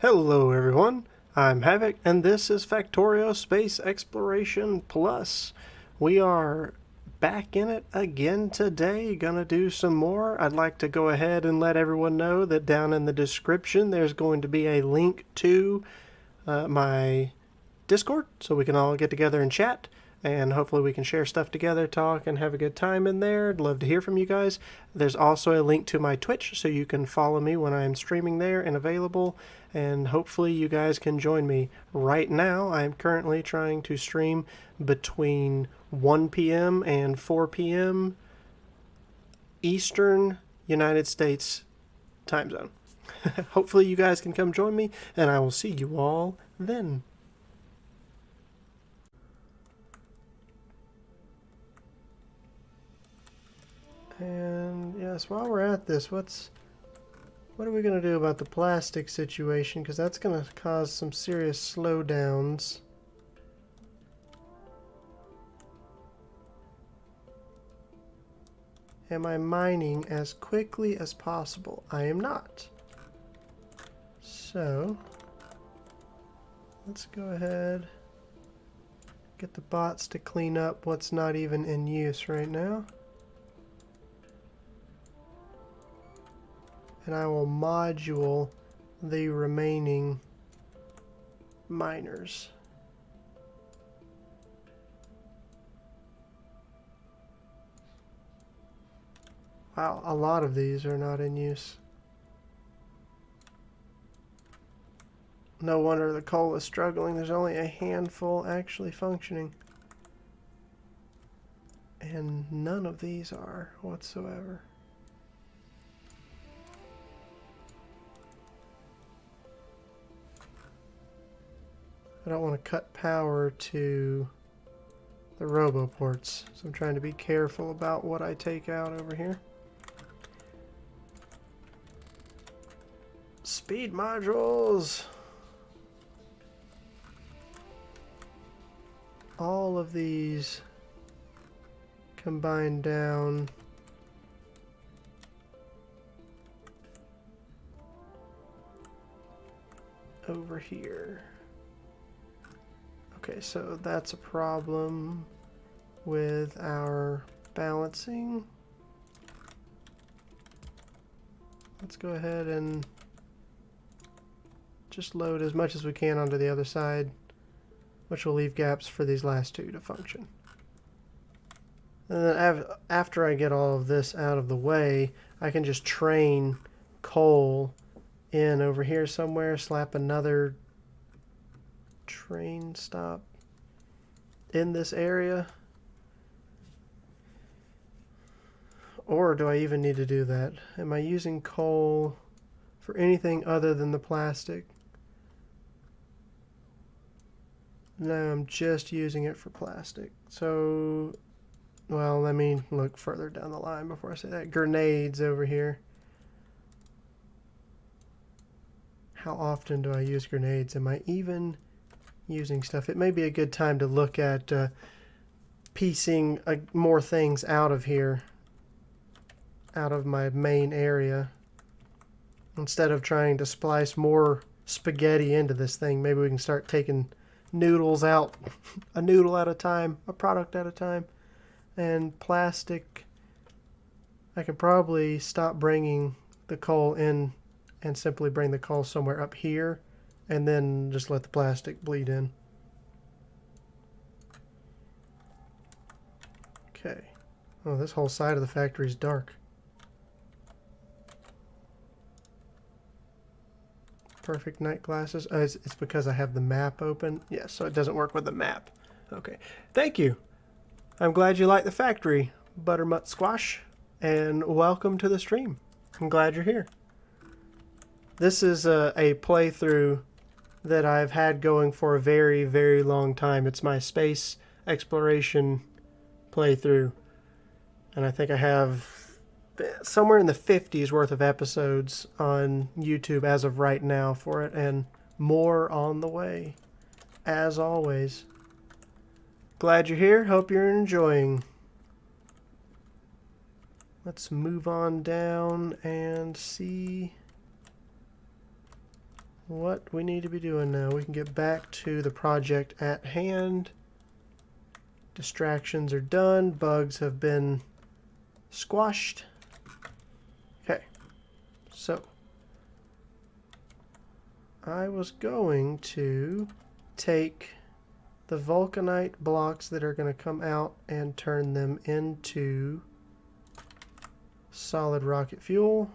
Hello everyone, I'm Havoc and this is Factorio Space Exploration Plus. We are back in it again today, gonna do some more. I'd like to go ahead and let everyone know that down in the description there's going to be a link to my Discord so we can all get together and chat. And hopefully we can share stuff together, talk, and have a good time in there. I'd love to hear from you guys. There's also a link to my Twitch so you can follow me when I'm streaming there and available. And hopefully you guys can join me. Right now, I'm currently trying to stream between 1 p.m. and 4 p.m. Eastern United States time zone. Hopefully you guys can come join me, and I will see you all then. And yes, while we're at this, what are we going to do about the plastic situation? Because that's going to cause some serious slowdowns. Am I mining as quickly as possible? I am not. So, let's go ahead, get the bots to clean up what's not even in use right now. And I will module the remaining miners. Wow, a lot of these are not in use. No wonder the coal is struggling. There's only a handful actually functioning. And none of these are whatsoever. I don't want to cut power to the roboports, so I'm trying to be careful about what I take out over here. Speed modules! All of these combined down over here. Okay, so that's a problem with our balancing. Let's go ahead and just load as much as we can onto the other side, which will leave gaps for these last two to function. And then after I get all of this out of the way, I can just train coal in over here somewhere, slap another train stop in this area. Or do I even need to do that? Am I using coal for anything other than the plastic? No, I'm just using it for plastic. So, well, let me look further down the line before I say that. Grenades over here. How often do I use grenades? Am I even using stuff? It may be a good time to look at piecing more things out of here, out of my main area, instead of trying to splice more spaghetti into this thing. Maybe we can start taking noodles out, a noodle at a time, a product at a time. And plastic, I could probably stop bringing the coal in and simply bring the coal somewhere up here and then just let the plastic bleed in. Okay. Oh, this whole side of the factory is dark. Perfect night glasses. It's because I have the map open. Yes, so it doesn't work with the map. Okay. Thank you. I'm glad you like the factory, Buttermut Squash, and welcome to the stream. I'm glad you're here. This is a playthrough that I've had going for a very, very long time. It's my space exploration playthrough, and I think I have somewhere in the 50s worth of episodes on YouTube as of right now for it, and more on the way, as always. Glad you're here. Hope you're enjoying. Let's move on down and see what we need to be doing now. We can get back to the project at hand. Distractions are done. Bugs have been squashed. Okay, so I was going to take the vulcanite blocks that are going to come out and turn them into solid rocket fuel.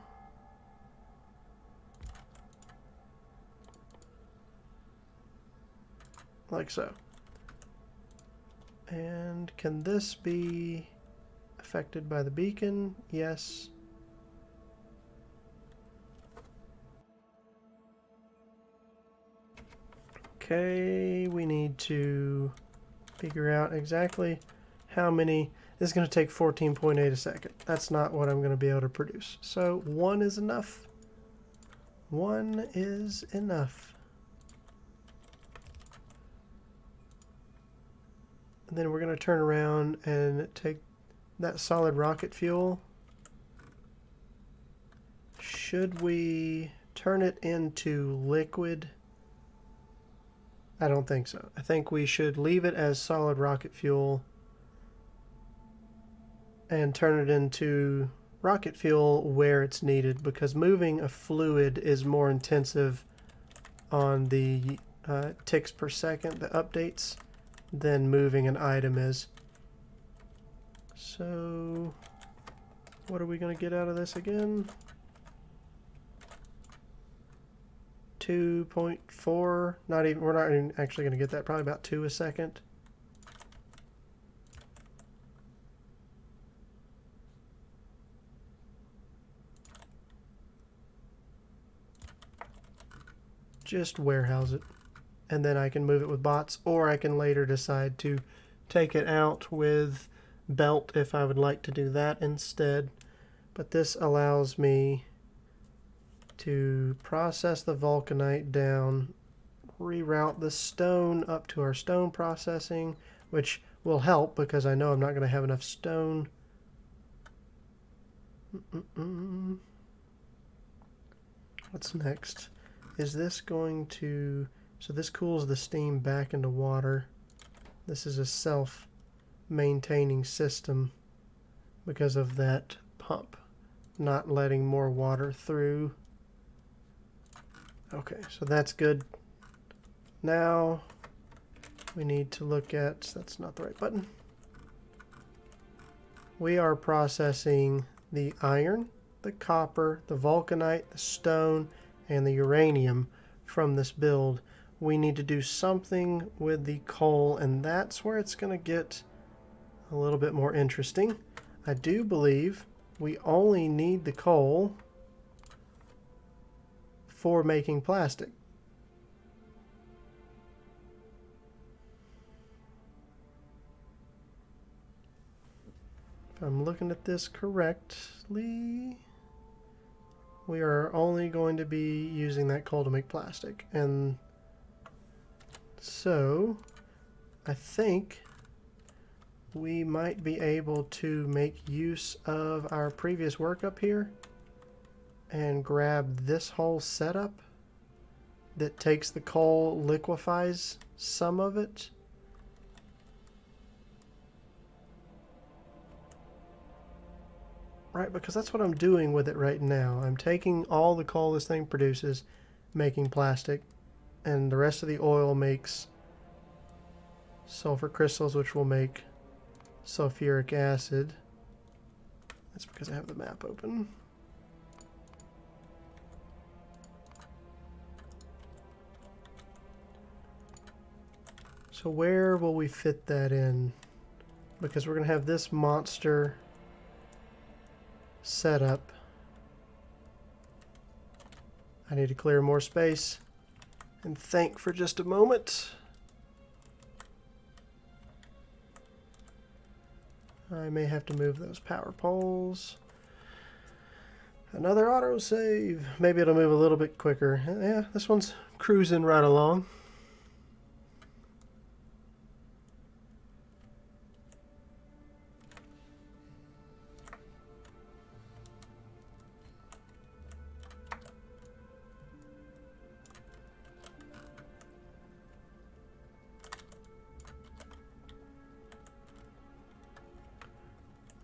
Like so. And can this be affected by the beacon? Yes. Okay, we need to figure out exactly how many. This is going to take 14.8 a second. That's not what I'm going to be able to produce. So 1 is enough. 1 is enough. And then we're going to turn around and take that solid rocket fuel. Should we turn it into liquid? I don't think so. I think we should leave it as solid rocket fuel and turn it into rocket fuel where it's needed, because moving a fluid is more intensive on the ticks per second, the updates, than moving an item is. So what are we going to get out of this again? 2.4. Not even. We're not even actually going to get that. Probably about 2 a second. Just warehouse it, and then I can move it with bots, or I can later decide to take it out with belt if I would like to do that instead. But this allows me to process the vulcanite down, reroute the stone up to our stone processing, which will help because I know I'm not going to have enough stone. What's next? Is this going to... So this cools the steam back into water. This is a self-maintaining system because of that pump not letting more water through. Okay, so that's good. Now we need to look at... That's not the right button. We are processing the iron, the copper, the vulcanite, the stone, and the uranium from this build. We need to do something with the coal, and that's where it's going to get a little bit more interesting. I do believe we only need the coal for making plastic. If I'm looking at this correctly, we are only going to be using that coal to make plastic. And so I think we might be able to make use of our previous work up here and grab this whole setup that takes the coal, liquefies some of it. Right, because that's what I'm doing with it right now. I'm taking all the coal this thing produces, making plastic, and the rest of the oil makes sulfur crystals, which will make sulfuric acid. That's because I have the map open. So where will we fit that in? Because we're going to have this monster setup. I need to clear more space and think for just a moment. I may have to move those power poles. Another autosave. Maybe it'll move a little bit quicker. Yeah, this one's cruising right along.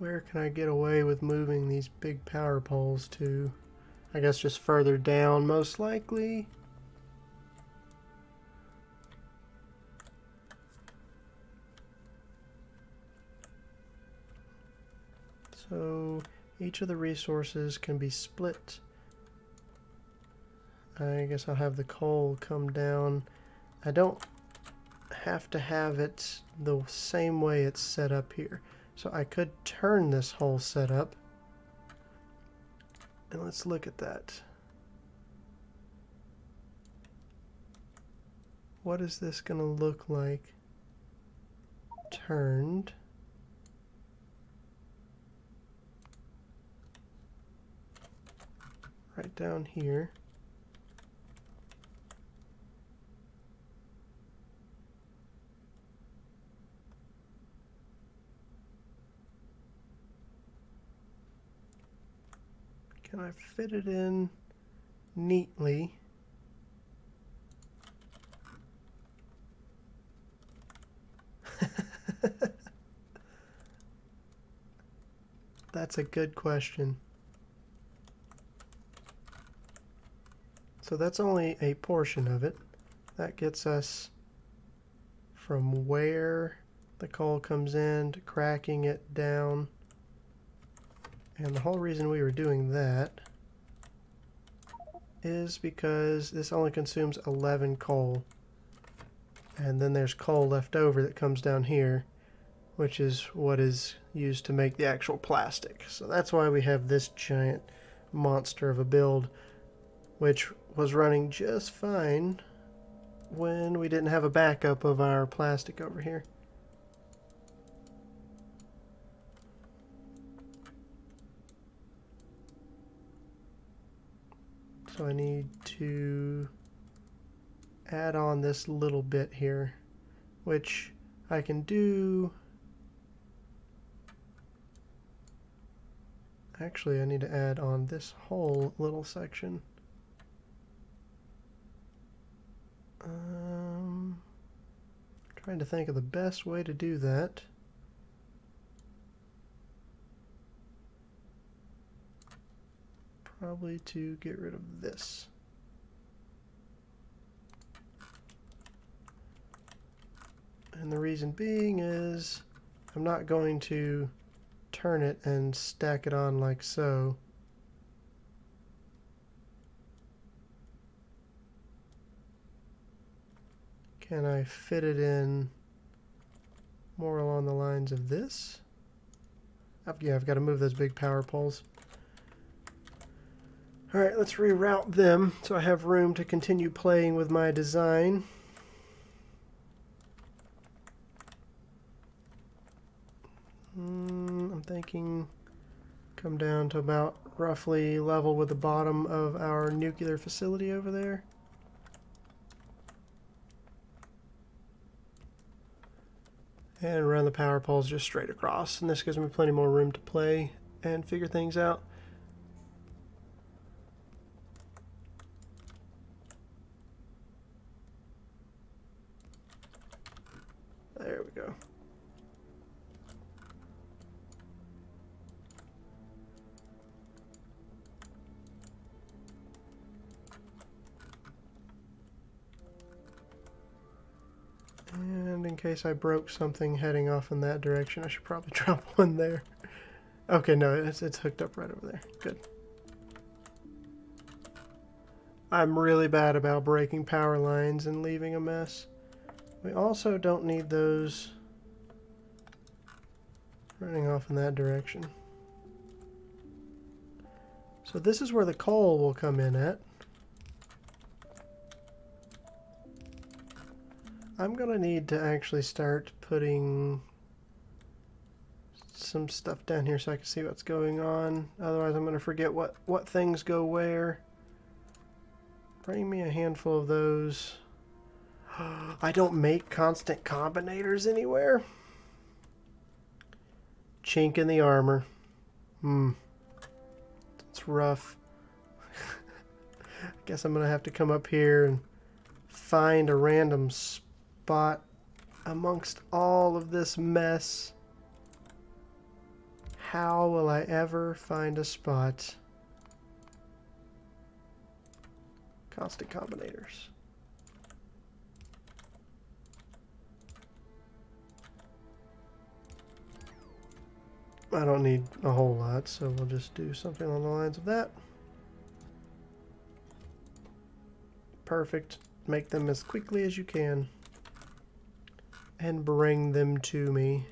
Where can I get away with moving these big power poles to? I guess just further down, most likely. So each of the resources can be split. I guess I'll have the coal come down. I don't have to have it the same way it's set up here. So I could turn this whole setup. And let's look at that. What is this going to look like turned? Right down here. Can I fit it in neatly? That's a good question. So that's only a portion of it. That gets us from where the coal comes in to cracking it down. And the whole reason we were doing that is because this only consumes 11 coal. And then there's coal left over that comes down here, which is what is used to make the actual plastic. So that's why we have this giant monster of a build, which was running just fine when we didn't have a backup of our plastic over here. So I need to add on this little bit here, which I can do. Actually, I need to add on this whole little section. Trying to think of the best way to do that. Probably to get rid of this. And the reason being is I'm not going to turn it and stack it on like so. Can I fit it in more along the lines of this? Yeah, I've got to move those big power poles. Alright, let's reroute them so I have room to continue playing with my design. I'm thinking come down to about roughly level with the bottom of our nuclear facility over there. And run the power poles just straight across. And this gives me plenty more room to play and figure things out. There we go. And in case I broke something heading off in that direction, I should probably drop one there. Okay, no, it's hooked up right over there. Good. I'm really bad about breaking power lines and leaving a mess. We also don't need those running off in that direction. So this is where the coal will come in at. I'm gonna need to actually start putting some stuff down here so I can see what's going on. Otherwise I'm gonna forget what things go where. Bring me a handful of those. I don't make constant combinators anywhere. Chink in the armor. It's rough. I guess I'm gonna have to come up here and find a random spot amongst all of this mess. how will I ever find a spot? Constant combinators. I don't need a whole lot, so we'll just do something along the lines of that. Perfect. Make them as quickly as you can. And bring them to me.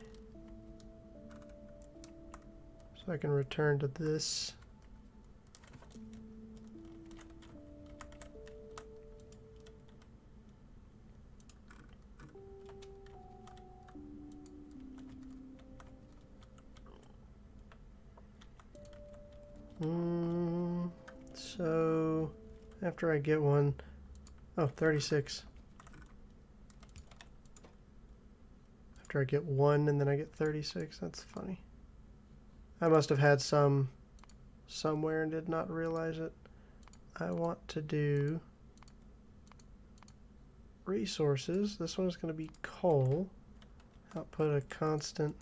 So I can return to this. So after I get one, oh, 36. After I get one and then I get 36, that's funny. I must have had some somewhere and did not realize it. I want to do resources. This one is going to be coal. Output a constant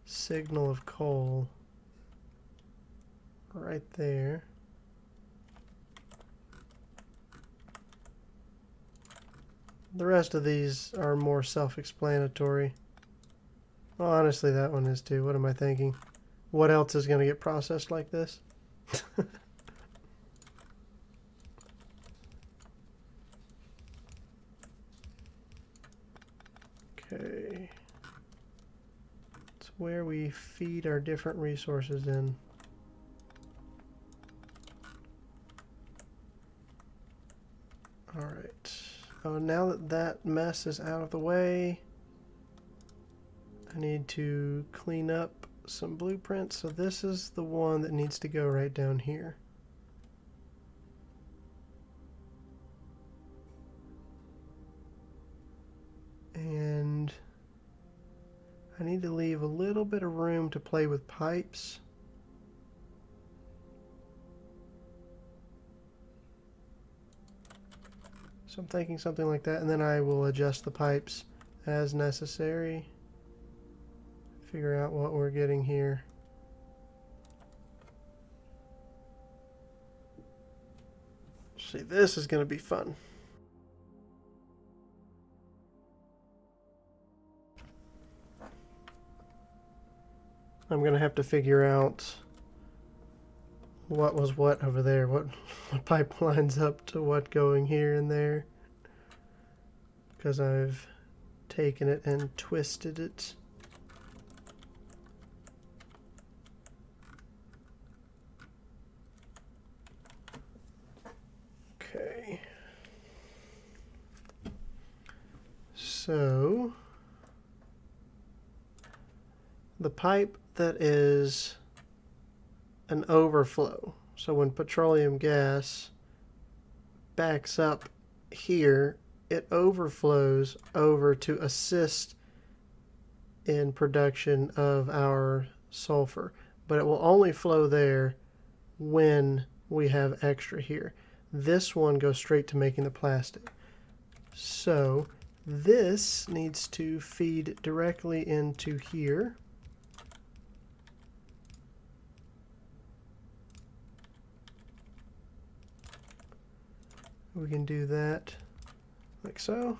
signal of coal right there. The rest of these are more self-explanatory. Well, honestly, that one is too. What am I thinking? What else is going to get processed like this? Okay. It's where we feed our different resources in. Alright. Oh, now that that mess is out of the way, I need to clean up some blueprints. So this is the one that needs to go right down here. And I need to leave a little bit of room to play with pipes. So I'm thinking something like that, and then I will adjust the pipes as necessary. Figure out what we're getting here. See, this is going to be fun. I'm going to have to figure out what was what over there, what pipe lines up to what going here and there, because I've taken it and twisted it. Okay. So the pipe that is an overflow, so when petroleum gas backs up here, it overflows over to assist in production of our sulfur, but it will only flow there when we have extra here. This one goes straight to making the plastic. So this needs to feed directly into here. We can do that like so.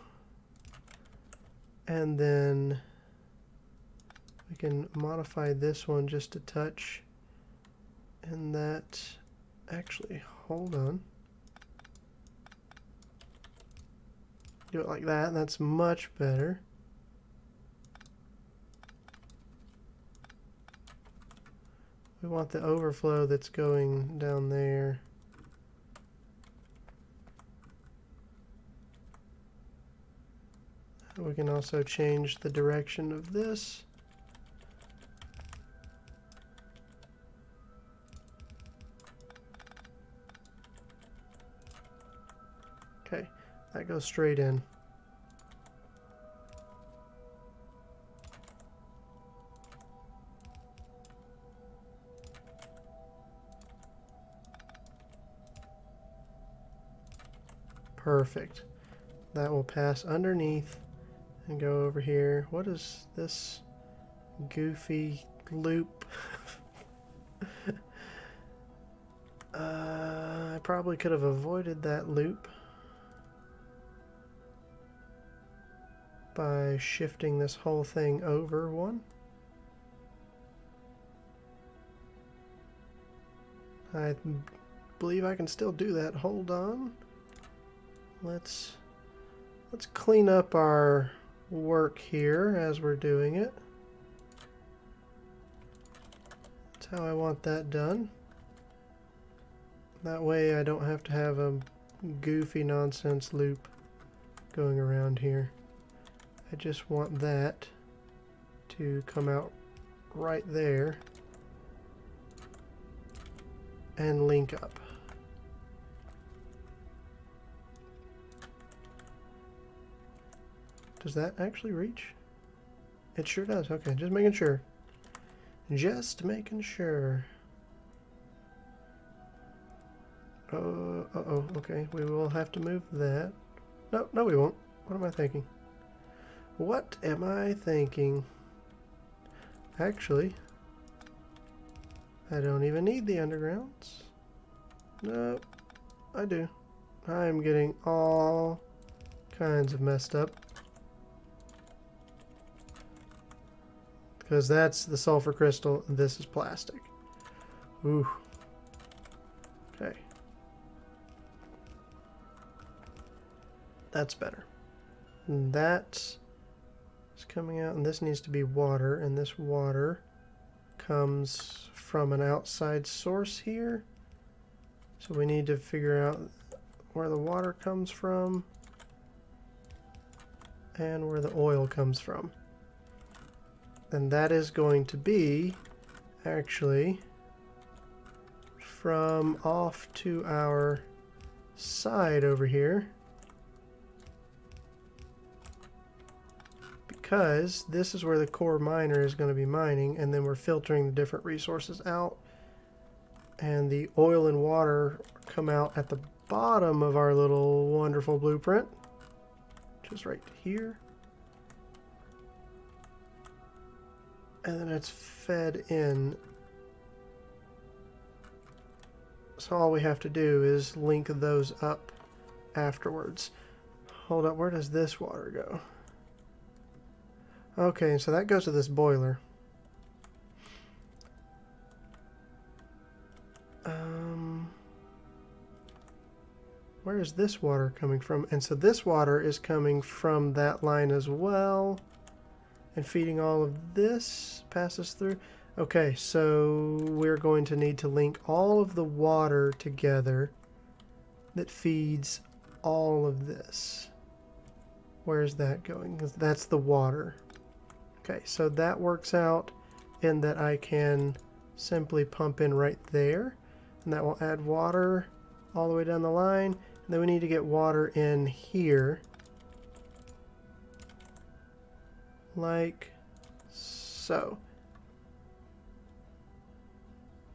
And then we can modify this one just a touch. And that, actually, hold on. Do it like that, and that's much better. We want the overflow that's going down there. We can also change the direction of this. Okay, that goes straight in. Perfect. That will pass underneath and go over here. What is this goofy loop. I probably could have avoided that loop by shifting this whole thing over one. I believe I can still do that. Hold on. Let's clean up our work here as we're doing it. That's how I want that done. That way I don't have to have a goofy nonsense loop going around here. I just want that to come out right there and link up. Does that actually reach? It sure does. Okay, just making sure. Just making sure. Uh-oh, okay. We will have to move that. No, we won't. What am I thinking? What am I thinking? Actually, I don't even need the undergrounds. Nope, I do. I'm getting all kinds of messed up. Because that's the sulfur crystal, and this is plastic. Ooh. Okay. That's better. And that is coming out, and this needs to be water, and this water comes from an outside source here. So we need to figure out where the water comes from and where the oil comes from. And that is going to be actually from off to our side over here, because this is where the core miner is going to be mining, and then we're filtering the different resources out, and the oil and water come out at the bottom of our little wonderful blueprint, which is right here. And then it's fed in. So all we have to do is link those up afterwards. Hold up, where does this water go? Okay, so that goes to this boiler. Where is this water coming from? And so this water is coming from that line as well, and feeding all of this, passes through. Okay, so we're going to need to link all of the water together that feeds all of this. Where's that going? 'Cause that's the water. Okay, so that works out in that I can simply pump in right there, and that will add water all the way down the line. And then we need to get water in here, like so.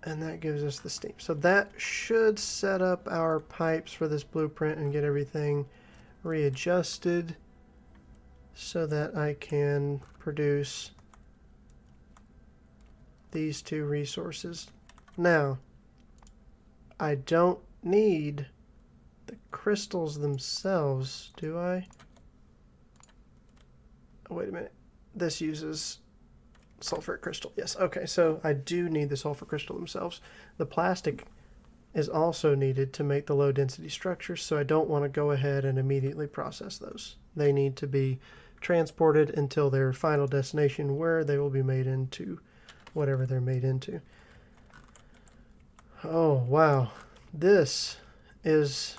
And that gives us the steam. So that should set up our pipes for this blueprint and get everything readjusted so that I can produce these two resources. Now, I don't need the crystals themselves, do I? Oh, wait a minute. This uses sulfuric crystal. Yes, okay, so I do need the sulfur crystal themselves. The plastic is also needed to make the low density structures, so I don't want to go ahead and immediately process those. They need to be transported until their final destination, where they will be made into whatever they're made into. Oh, wow. This is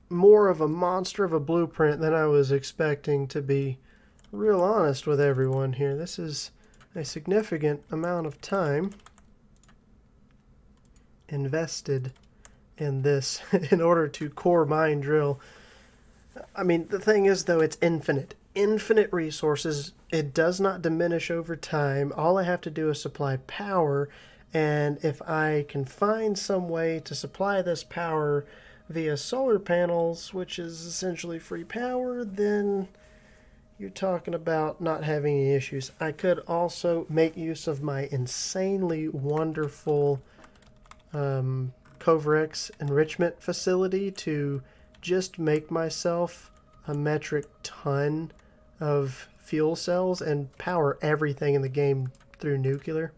more of a monster of a blueprint than I was expecting, to be real honest with everyone here. This is a significant amount of time invested in this in order to core mine drill. I mean, the thing is, though, it's infinite resources. It does not diminish over time. All I have to do is supply power, and if I can find some way to supply this power via solar panels, which is essentially free power, then you're talking about not having any issues. I could also make use of my insanely wonderful Coverex enrichment facility to just make myself a metric ton of fuel cells and power everything in the game through nuclear.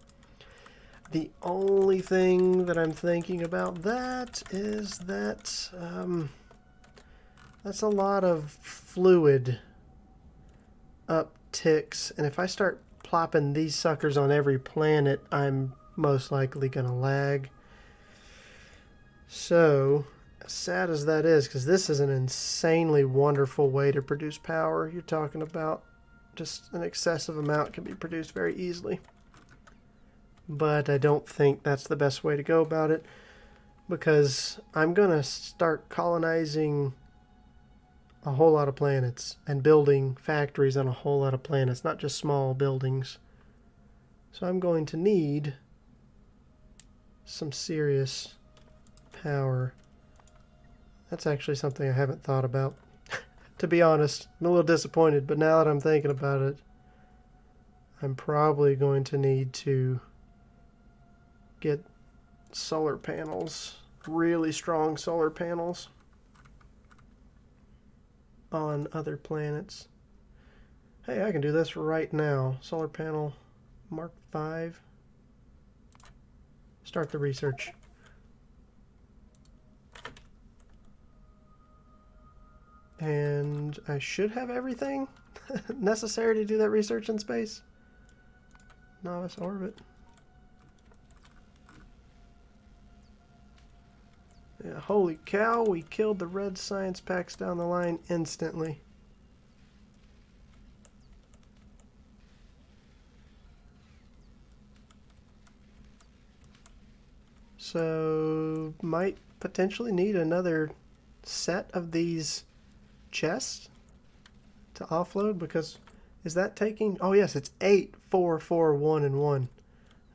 The only thing that I'm thinking about that is that that's a lot of fluid upticks, and if I start plopping these suckers on every planet, I'm most likely going to lag. So, as sad as that is, because this is an insanely wonderful way to produce power, you're talking about just an excessive amount can be produced very easily. But I don't think that's the best way to go about it, because I'm going to start colonizing a whole lot of planets and building factories on a whole lot of planets, not just small buildings. So I'm going to need some serious power. That's actually something I haven't thought about. To be honest, I'm a little disappointed, but now that I'm thinking about it, I'm probably going to need to get solar panels, really strong solar panels on other planets. Hey, I can do this right now. Solar panel Mark 5. Start the research. And I should have everything necessary to do that research in space. Novice orbit. Yeah, holy cow, we killed the red science packs down the line instantly. So, might potentially need another set of these chests to offload, because is that taking... Oh yes, it's 8, 4, 4, 1, and 1.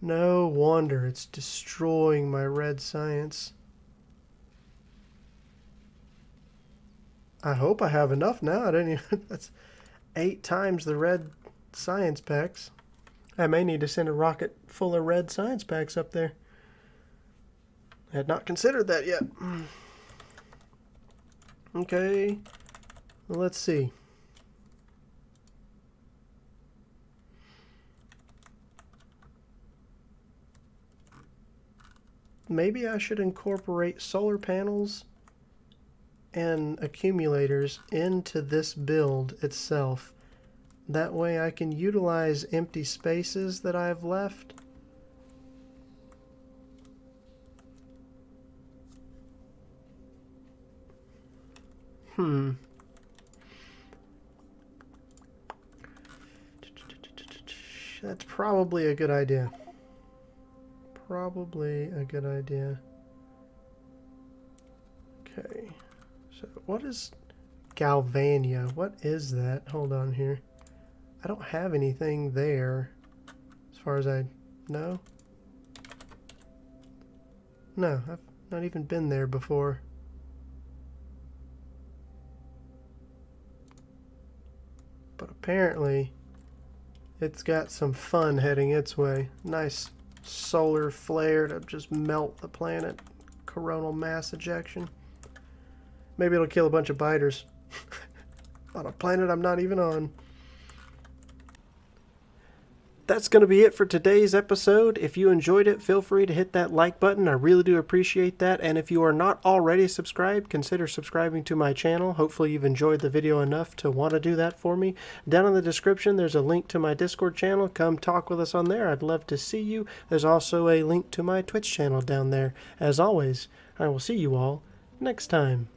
No wonder it's destroying my red science. I hope I have enough now. I didn't even... That's 8 times the red science packs. I may need to send a rocket full of red science packs up there. I had not considered that yet. Okay. Well, let's see. Maybe I should incorporate solar panels and accumulators into this build itself. That way I can utilize empty spaces that I've left. That's probably a good idea. Probably a good idea. Okay. So what is Galvania? What is that? Hold on here. I don't have anything there as far as I know. No, I've not even been there before. But apparently it's got some fun heading its way. Nice solar flare to just melt the planet. Coronal mass ejection. Maybe it'll kill a bunch of biters on a planet I'm not even on. That's going to be it for today's episode. If you enjoyed it, feel free to hit that like button. I really do appreciate that. And if you are not already subscribed, consider subscribing to my channel. Hopefully you've enjoyed the video enough to want to do that for me. Down in the description, there's a link to my Discord channel. Come talk with us on there. I'd love to see you. There's also a link to my Twitch channel down there. As always, I will see you all next time.